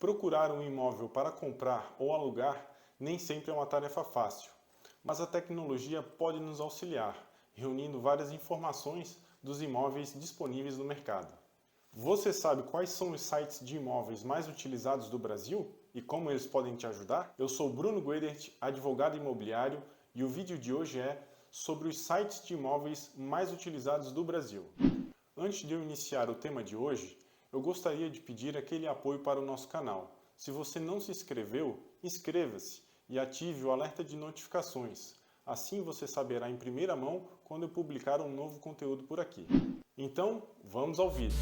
Procurar um imóvel para comprar ou alugar nem sempre é uma tarefa fácil, mas a tecnologia pode nos auxiliar, reunindo várias informações dos imóveis disponíveis no mercado. Você sabe quais são os sites de imóveis mais utilizados do Brasil e como eles podem te ajudar? Eu sou Bruno Guedert, advogado imobiliário, e o vídeo de hoje é sobre os sites de imóveis mais utilizados do Brasil. Antes de eu iniciar o tema de hoje, eu gostaria de pedir aquele apoio para o nosso canal. Se você não se inscreveu, inscreva-se e ative o alerta de notificações. Assim você saberá em primeira mão quando eu publicar um novo conteúdo por aqui. Então, vamos ao vídeo.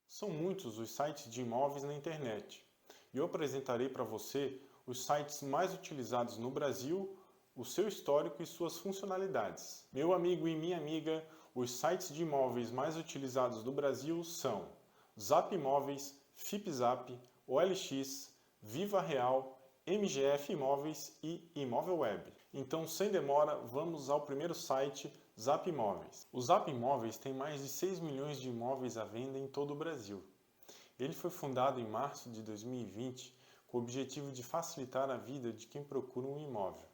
São muitos os sites de imóveis na internet e eu apresentarei para você os sites mais utilizados no Brasil, o seu histórico e suas funcionalidades. Meu amigo e minha amiga, os sites de imóveis mais utilizados do Brasil são Zap Imóveis, FIPZap, OLX, Viva Real, MGF Imóveis e Imóvel Web. Então, sem demora, vamos ao primeiro site, Zap Imóveis. O Zap Imóveis tem mais de 6 milhões de imóveis à venda em todo o Brasil. Ele foi fundado em março de 2020 com o objetivo de facilitar a vida de quem procura um imóvel.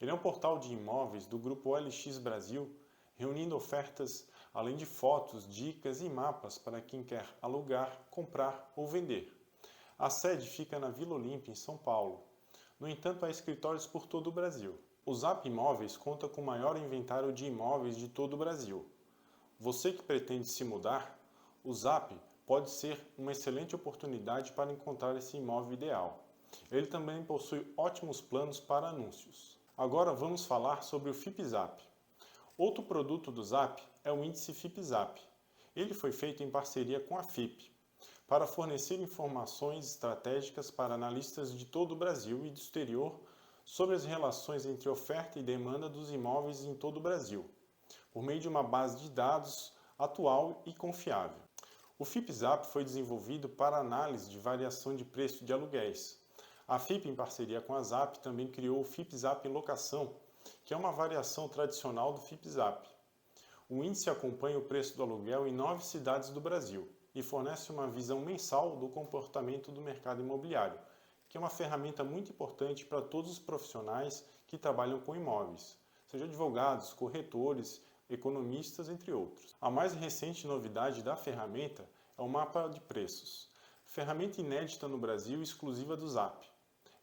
Ele é um portal de imóveis do grupo OLX Brasil, reunindo ofertas além de fotos, dicas e mapas para quem quer alugar, comprar ou vender. A sede fica na Vila Olímpia, em São Paulo. No entanto, há escritórios por todo o Brasil. O Zap Imóveis conta com o maior inventário de imóveis de todo o Brasil. Você que pretende se mudar, o Zap pode ser uma excelente oportunidade para encontrar esse imóvel ideal. Ele também possui ótimos planos para anúncios. Agora vamos falar sobre o FIPZap. Outro produto do Zap é o índice FIPZap. Ele foi feito em parceria com a FIP, para fornecer informações estratégicas para analistas de todo o Brasil e do exterior sobre as relações entre oferta e demanda dos imóveis em todo o Brasil, por meio de uma base de dados atual e confiável. O FIPZap foi desenvolvido para análise de variação de preço de aluguéis. A FIP, em parceria com a Zap, também criou o FIPZap Locação, que é uma variação tradicional do FIPZap. O índice acompanha o preço do aluguel em 9 cidades do Brasil e fornece uma visão mensal do comportamento do mercado imobiliário, que é uma ferramenta muito importante para todos os profissionais que trabalham com imóveis, seja advogados, corretores, economistas, entre outros. A mais recente novidade da ferramenta é o mapa de preços, ferramenta inédita no Brasil e exclusiva do Zap.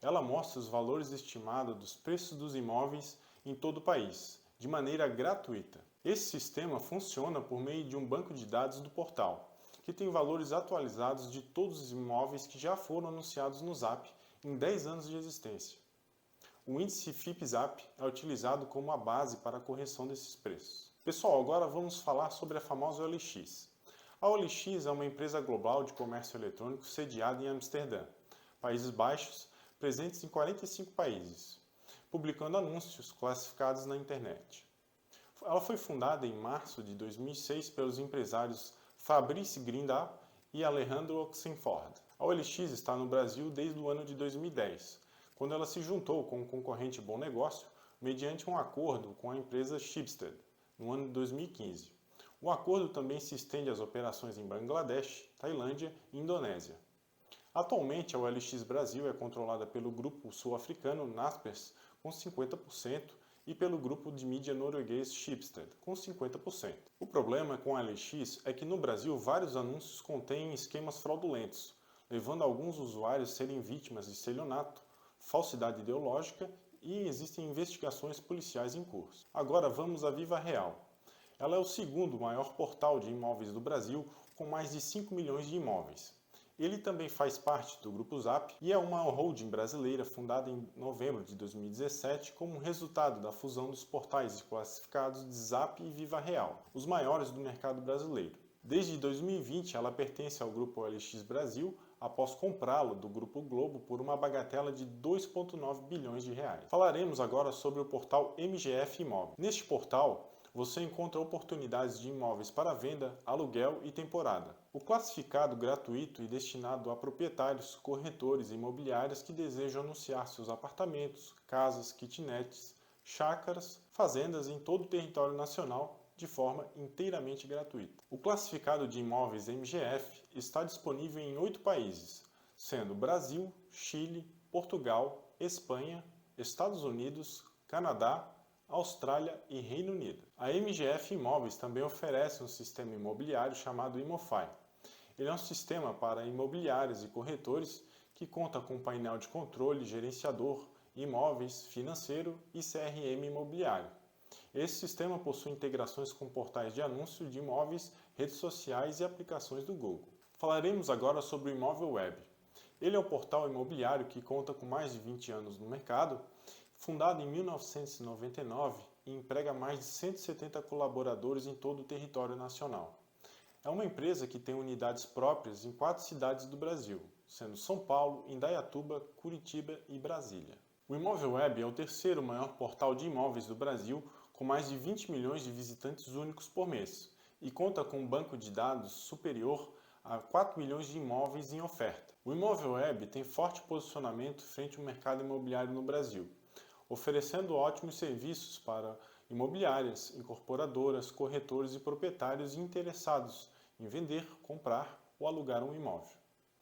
Ela mostra os valores estimados dos preços dos imóveis em todo o país, de maneira gratuita. Esse sistema funciona por meio de um banco de dados do portal, que tem valores atualizados de todos os imóveis que já foram anunciados no Zap em 10 anos de existência. O índice FIPZap é utilizado como a base para a correção desses preços. Pessoal, agora vamos falar sobre a famosa OLX. A OLX é uma empresa global de comércio eletrônico sediada em Amsterdã, Países Baixos, presentes em 45 países, publicando anúncios classificados na internet. Ela foi fundada em março de 2006 pelos empresários Fabrice Grindar e Alejandro Oxenford. A OLX está no Brasil desde o ano de 2010, quando ela se juntou com o concorrente Bom Negócio mediante um acordo com a empresa Schibsted, no ano de 2015. O acordo também se estende às operações em Bangladesh, Tailândia e Indonésia. Atualmente, a OLX Brasil é controlada pelo grupo sul-africano Naspers, com 50%, e pelo grupo de mídia norueguês Schibsted, com 50%. O problema com a OLX é que no Brasil vários anúncios contêm esquemas fraudulentos, levando alguns usuários a serem vítimas de estelionato, falsidade ideológica e existem investigações policiais em curso. Agora vamos à Viva Real. Ela é o segundo maior portal de imóveis do Brasil, com mais de 5 milhões de imóveis. Ele também faz parte do Grupo Zap e é uma holding brasileira fundada em novembro de 2017 como resultado da fusão dos portais classificados de Zap e Viva Real, os maiores do mercado brasileiro. Desde 2020, ela pertence ao Grupo OLX Brasil, após comprá-lo do Grupo Globo por uma bagatela de 2,9 bilhões de reais. Falaremos agora sobre o portal MGF Imóvel. Neste portal, você encontra oportunidades de imóveis para venda, aluguel e temporada. O classificado gratuito e destinado a proprietários, corretores e imobiliárias que desejam anunciar seus apartamentos, casas, kitnets, chácaras, fazendas em todo o território nacional, de forma inteiramente gratuita. O classificado de imóveis MGF está disponível em 8 países, sendo Brasil, Chile, Portugal, Espanha, Estados Unidos, Canadá, Austrália e Reino Unido. A MGF Imóveis também oferece um sistema imobiliário chamado Imofy. Ele é um sistema para imobiliários e corretores que conta com painel de controle, gerenciador, imóveis, financeiro e CRM imobiliário. Esse sistema possui integrações com portais de anúncio de imóveis, redes sociais e aplicações do Google. Falaremos agora sobre o Imóvel Web. Ele é um portal imobiliário que conta com mais de 20 anos no mercado, fundado em 1999 e emprega mais de 170 colaboradores em todo o território nacional. É uma empresa que tem unidades próprias em 4 cidades do Brasil, sendo São Paulo, Indaiatuba, Curitiba e Brasília. O Imóvel Web é o terceiro maior portal de imóveis do Brasil, com mais de 20 milhões de visitantes únicos por mês, e conta com um banco de dados superior a 4 milhões de imóveis em oferta. O Imóvel Web tem forte posicionamento frente ao mercado imobiliário no Brasil, oferecendo ótimos serviços para imobiliárias, incorporadoras, corretores e proprietários interessados em vender, comprar ou alugar um imóvel.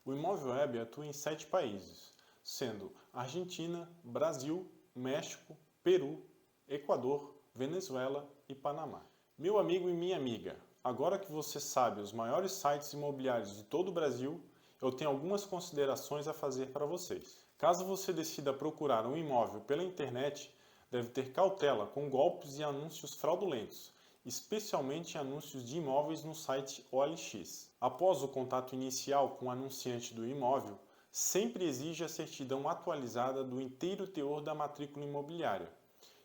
O Imóvel Web atua em 7 países, sendo Argentina, Brasil, México, Peru, Equador, Venezuela e Panamá. Meu amigo e minha amiga, agora que você sabe os maiores sites imobiliários de todo o Brasil, eu tenho algumas considerações a fazer para vocês. Caso você decida procurar um imóvel pela internet, deve ter cautela com golpes e anúncios fraudulentos, especialmente anúncios de imóveis no site OLX. Após o contato inicial com o anunciante do imóvel, sempre exige a certidão atualizada do inteiro teor da matrícula imobiliária,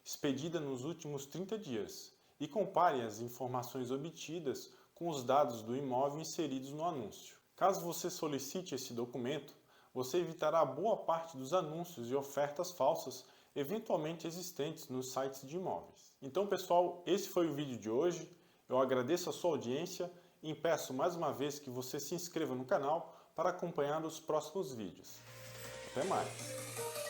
expedida nos últimos 30 dias, e compare as informações obtidas com os dados do imóvel inseridos no anúncio. Caso você solicite esse documento, você evitará boa parte dos anúncios e ofertas falsas eventualmente existentes nos sites de imóveis. Então, pessoal, esse foi o vídeo de hoje. Eu agradeço a sua audiência e peço mais uma vez que você se inscreva no canal para acompanhar os próximos vídeos. Até mais!